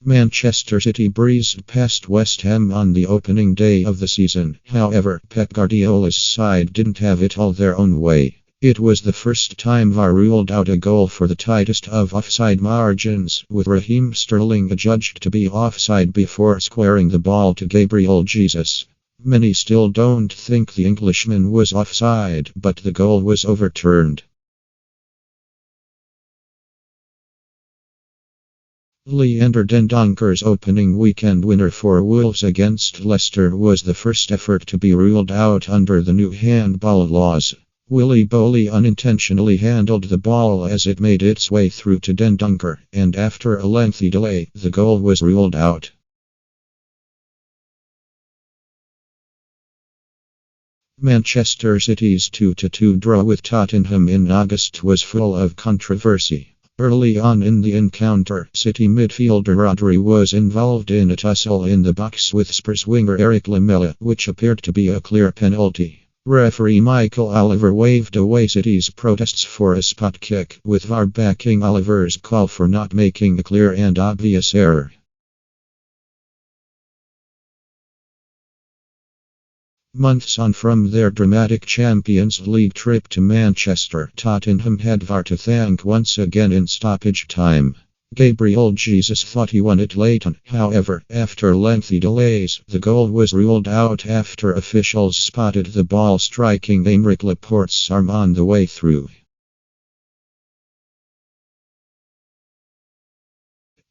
Manchester City breezed past West Ham on the opening day of the season. However, Pep Guardiola's side didn't have it all their own way. It was the first time VAR ruled out a goal for the tightest of offside margins, with Raheem Sterling adjudged to be offside before squaring the ball to Gabriel Jesus. Many still don't think the Englishman was offside, but the goal was overturned. Leander Dendonker's opening weekend winner for Wolves against Leicester was the first effort to be ruled out under the new handball laws. Willy Boly unintentionally handled the ball as it made its way through to Dendonker, and after a lengthy delay, the goal was ruled out. Manchester City's 2-2 draw with Tottenham in August was full of controversy. Early on in the encounter, City midfielder Rodri was involved in a tussle in the box with Spurs winger Eric Lamela, which appeared to be a clear penalty. Referee Michael Oliver waved away City's protests for a spot kick, with VAR backing Oliver's call for not making a clear and obvious error. Months on from their dramatic Champions League trip to Manchester, Tottenham had VAR to thank once again in stoppage time. Gabriel Jesus thought he won it late on. However, after lengthy delays, the goal was ruled out after officials spotted the ball striking Aymeric Laporte's arm on the way through.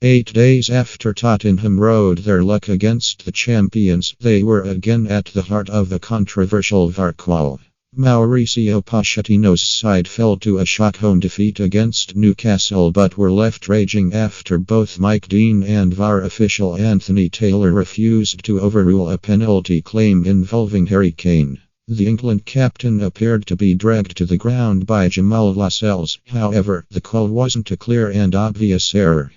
8 days after Tottenham rode their luck against the champions, they were again at the heart of a controversial VAR call. Mauricio Pochettino's side fell to a shock home defeat against Newcastle but were left raging after both Mike Dean and VAR official Anthony Taylor refused to overrule a penalty claim involving Harry Kane. The England captain appeared to be dragged to the ground by Jamal Lascelles. However, the call wasn't a clear and obvious error.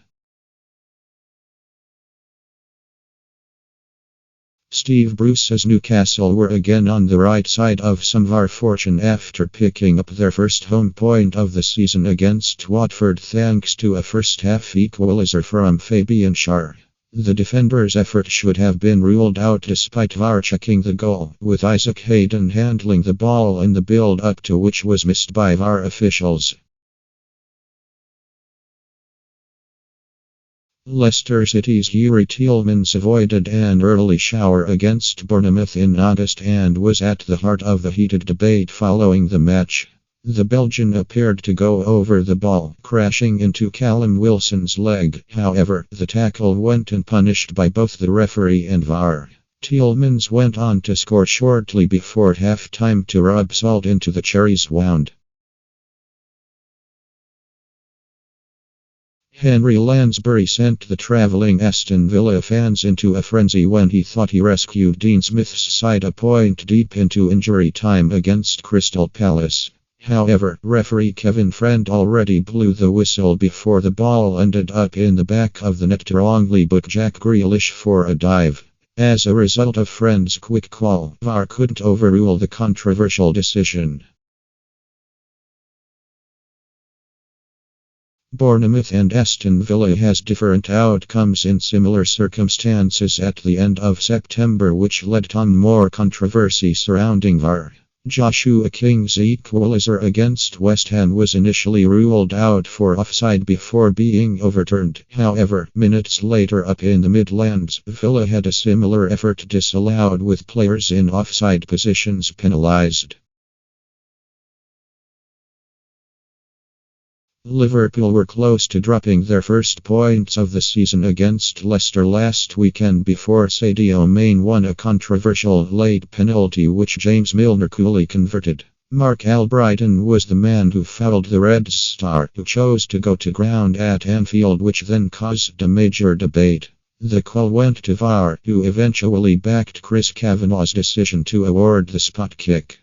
Steve Bruce's Newcastle were again on the right side of some VAR fortune after picking up their first home point of the season against Watford thanks to a first-half equaliser from Fabian Schär. The defender's effort should have been ruled out despite VAR checking the goal, with Isaac Hayden handling the ball in the build-up to which was missed by VAR officials. Leicester City's Yuri Tielemans avoided an early shower against Bournemouth in August and was at the heart of the heated debate following the match. The Belgian appeared to go over the ball, crashing into Callum Wilson's leg. However, the tackle went unpunished by both the referee and VAR. Tielemans went on to score shortly before half-time to rub salt into the cherry's wound. Henry Lansbury sent the travelling Aston Villa fans into a frenzy when he thought he rescued Dean Smith's side a point deep into injury time against Crystal Palace. However, referee Kevin Friend already blew the whistle before the ball ended up in the back of the net to wrongly book Jack Grealish for a dive. As a result of Friend's quick call, VAR couldn't overrule the controversial decision. Bournemouth and Aston Villa has different outcomes in similar circumstances at the end of September, which led to more controversy surrounding VAR. Joshua King's equaliser against West Ham was initially ruled out for offside before being overturned. However, minutes later up in the Midlands, Villa had a similar effort disallowed with players in offside positions penalised. Liverpool were close to dropping their first points of the season against Leicester last weekend before Sadio Mane won a controversial late penalty which James Milner coolly converted. Mark Albrighton was the man who fouled the Red Star, who chose to go to ground at Anfield, which then caused a major debate. The call went to VAR, who eventually backed Chris Kavanagh's decision to award the spot kick.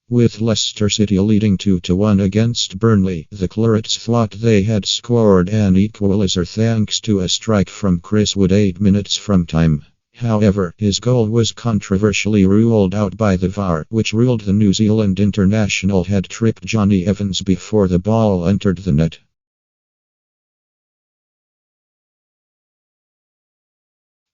With Leicester City leading 2-1 against Burnley, the Clarets thought they had scored an equaliser thanks to a strike from Chris Wood 8 minutes from time. However, his goal was controversially ruled out by the VAR, which ruled the New Zealand international had tripped Johnny Evans before the ball entered the net.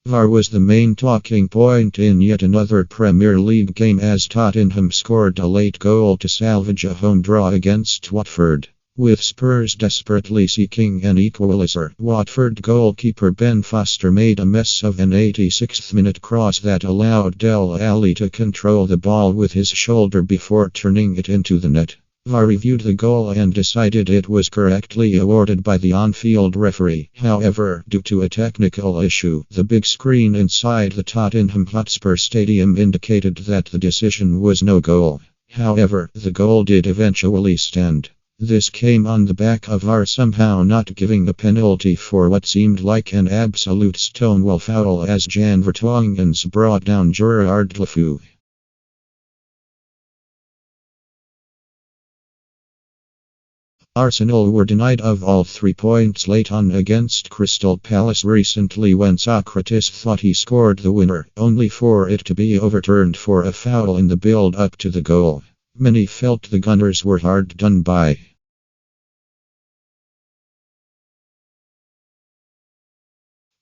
VAR was the main talking point in yet another Premier League game as Tottenham scored a late goal to salvage a home draw against Watford. With Spurs desperately seeking an equaliser, Watford goalkeeper Ben Foster made a mess of an 86th minute cross that allowed Dele Alli to control the ball with his shoulder before turning it into the net. VAR reviewed the goal and decided it was correctly awarded by the on-field referee. However, due to a technical issue, the big screen inside the Tottenham Hotspur Stadium indicated that the decision was no goal. However, the goal did eventually stand. This came on the back of VAR somehow not giving a penalty for what seemed like an absolute stonewall foul as Jan Vertonghen's brought down Gerard Defoe. Arsenal were denied of all 3 points late on against Crystal Palace recently when Socrates thought he scored the winner, only for it to be overturned for a foul in the build-up to the goal. Many felt the Gunners were hard done by.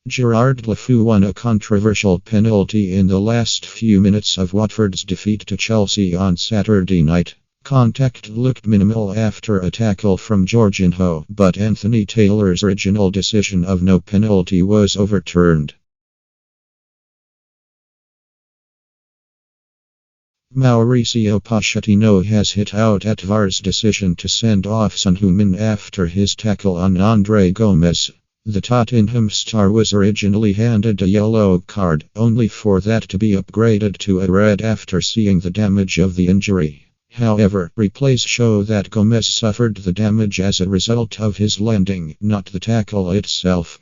Gerard Defoe won a controversial penalty in the last few minutes of Watford's defeat to Chelsea on Saturday night. Contact looked minimal after a tackle from Jorginho, but Anthony Taylor's original decision of no penalty was overturned. Mauricio Pochettino has hit out at VAR's decision to send off Son Heung-min after his tackle on Andre Gomes. The Tottenham star was originally handed a yellow card, only for that to be upgraded to a red after seeing the damage of the injury. However, replays show that Gomes suffered the damage as a result of his landing, not the tackle itself.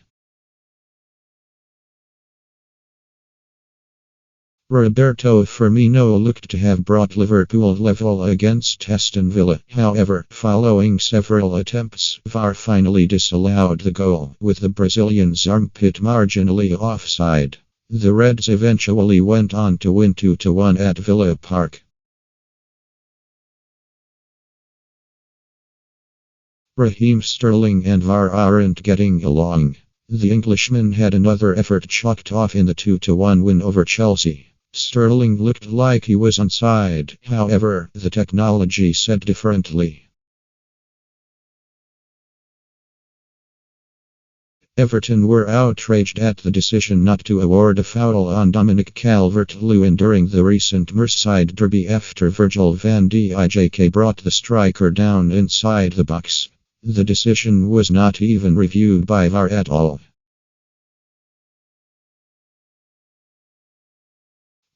Roberto Firmino looked to have brought Liverpool level against Aston Villa. However, following several attempts, VAR finally disallowed the goal, with the Brazilian's armpit marginally offside. The Reds eventually went on to win 2-1 at Villa Park. Raheem Sterling and VAR aren't getting along. The Englishman had another effort chalked off in the 2-1 win over Chelsea. Sterling looked like he was onside, however, the technology said differently. Everton were outraged at the decision not to award a foul on Dominic Calvert-Lewin during the recent Merseyside derby after Virgil van Dijk brought the striker down inside the box. The decision was not even reviewed by VAR at all.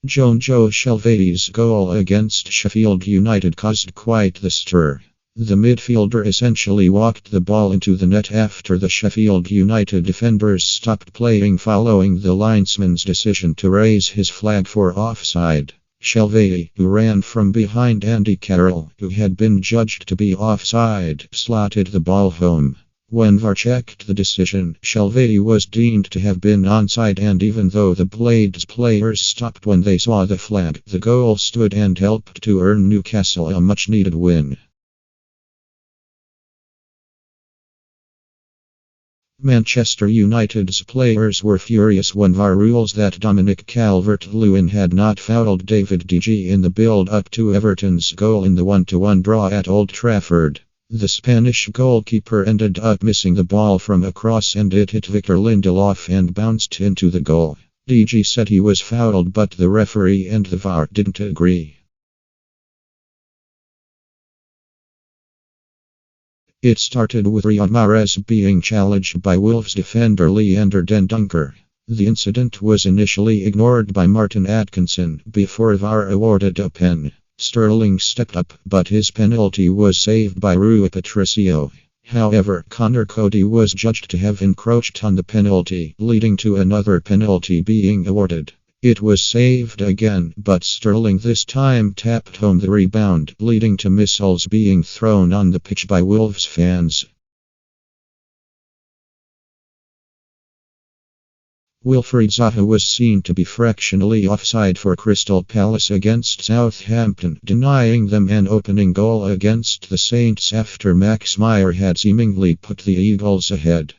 Jonjo Shelvey's goal against Sheffield United caused quite the stir. The midfielder essentially walked the ball into the net after the Sheffield United defenders stopped playing following the linesman's decision to raise his flag for offside. Shelvey, who ran from behind Andy Carroll, who had been judged to be offside, slotted the ball home. When VAR checked the decision, Shelvey was deemed to have been onside, and even though the Blades players stopped when they saw the flag, the goal stood and helped to earn Newcastle a much-needed win. Manchester United's players were furious when VAR rules that Dominic Calvert-Lewin had not fouled David De Gea in the build-up to Everton's goal in the 1-1 draw at Old Trafford. The Spanish goalkeeper ended up missing the ball from a cross and it hit Victor Lindelof and bounced into the goal. De Gea said he was fouled, but the referee and the VAR didn't agree. It started with Riyad Mahrez being challenged by Wolves defender Leander Dendoncker. The incident was initially ignored by Martin Atkinson before VAR awarded a pen. Sterling stepped up, but his penalty was saved by Rui Patricio. However, Connor Cody was judged to have encroached on the penalty, leading to another penalty being awarded. It was saved again, but Sterling this time tapped home the rebound, leading to missiles being thrown on the pitch by Wolves fans. Wilfried Zaha was seen to be fractionally offside for Crystal Palace against Southampton, denying them an opening goal against the Saints after Max Meyer had seemingly put the Eagles ahead.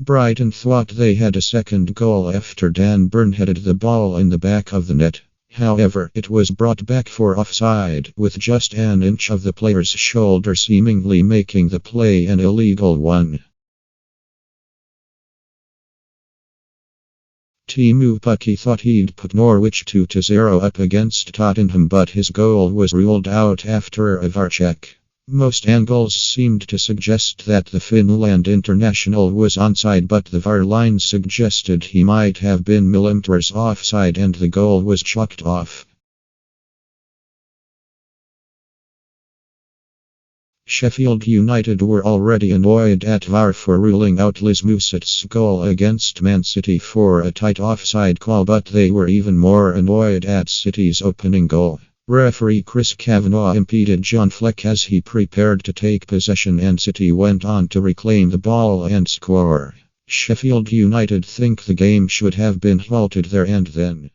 Brighton thought they had a second goal after Dan Burn headed the ball in the back of the net. However, it was brought back for offside, with just an inch of the player's shoulder seemingly making the play an illegal one. Teemu Pukki thought he'd put Norwich 2-0 up against Tottenham, but his goal was ruled out after a VAR check. Most angles seemed to suggest that the Finland international was onside, but the VAR line suggested he might have been millimeters offside and the goal was chalked off. Sheffield United were already annoyed at VAR for ruling out Liz Musset's goal against Man City for a tight offside call, but they were even more annoyed at City's opening goal. Referee Chris Kavanagh impeded John Fleck as he prepared to take possession, and City went on to reclaim the ball and score. Sheffield United think the game should have been halted there and then.